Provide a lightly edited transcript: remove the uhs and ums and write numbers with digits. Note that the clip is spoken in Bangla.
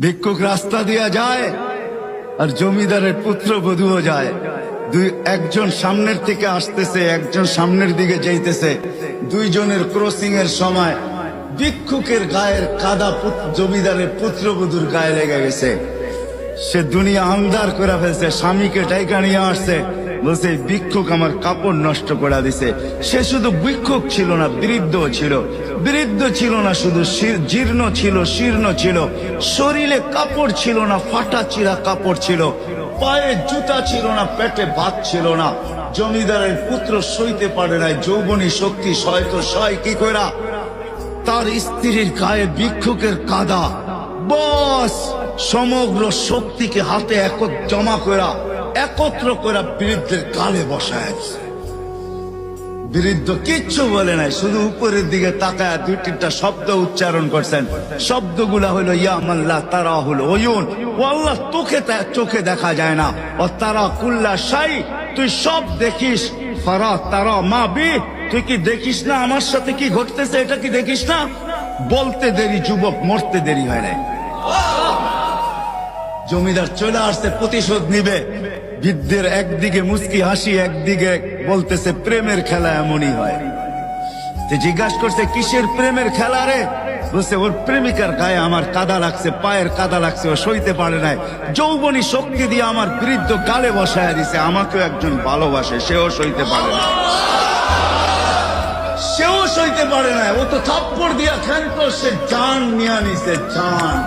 ভিক্ষুক রাস্তা দিয়া যায় আর জমিদারের পুত্রবধূও যায়। একজন সামনের থেকে আসতেছে, একজন সামনের দিকে যাইতেছে। দুইজনের ক্রসিং এর সময় ভিক্ষুকের গায়ের কাদা জমিদারের পুত্রবধূর গায়ে লেগে গেছে। সে দুনিয়া আন্ধার করে ফেলছে, স্বামীকে ডাইকা নিয়ে আসছে, বলছে ভিক্ষুক আমার কাপড় নষ্ট করে দিছে। সে শুধু ভিক্ষুক ছিল না, বৃদ্ধ ছিল। বৃদ্ধ ছিল না শুধু, জীর্ণ ছিল, শীর্ণ ছিল। শরীরে কাপড় ছিল না, ফাটা চিরা কাপড় ছিল। পায়ে জুতা ছিল না, পেটে ভাত ছিল না। জমিদারের পুত্র সইতে পারে নাই, যৌবনী শক্তি সয় তো সয় কি কইরা। তার স্ত্রীর গায়ে ভিক্ষুকের কাদা, বস সমগ্র শক্তিকে হাতে জমা করা, একত্র করা বৃদ্ধের গালে বসায়। বৃদ্ধ কিচ্ছু বলে নাই, শুধু উপরের দিকে তাকায় দুই তিনটা শব্দ উচ্চারণ করছেন। শব্দগুলা হলো ইয়া মাল্লা তারা হলো ওয়ুন, ও আল্লাহ চোখে দেখা যায় না। ও তারা কুল্লা শাই, তুই সব দেখিস। ফারা তারা মা বি, তুই কি দেখিস না আমার সাথে কি ঘটতেছে, এটা কি দেখিস না? বলতে দেরি যুবক, মরতে দেরি হয় নাই। জমিদার চলে আসছে, প্রতিশোধ নিবে। বৃদ্ধের একদিকে মুস্কি হাসি, একদিকে বলতেছে প্রেমের খেলা এমনই হয়। জিজ্ঞাসা করছে কিসের প্রেমের খেলা রে? বলছে ওর প্রেমিকার গায়ে আমার কাদা লাগছে, পায়ের কাদা লাগছে, ও সইতে পারে নাই। যৌবনী শক্তি দিয়ে আমার বৃদ্ধ গালে বসায় দিছে। আমাকেও একজন ভালোবাসে, সেও সইতে পারে না, সেও সইতে পারে না। ও তো থাপ্পড় দিয়া ক্ষান্ত, সে জান নিয়ে নিছে, জান।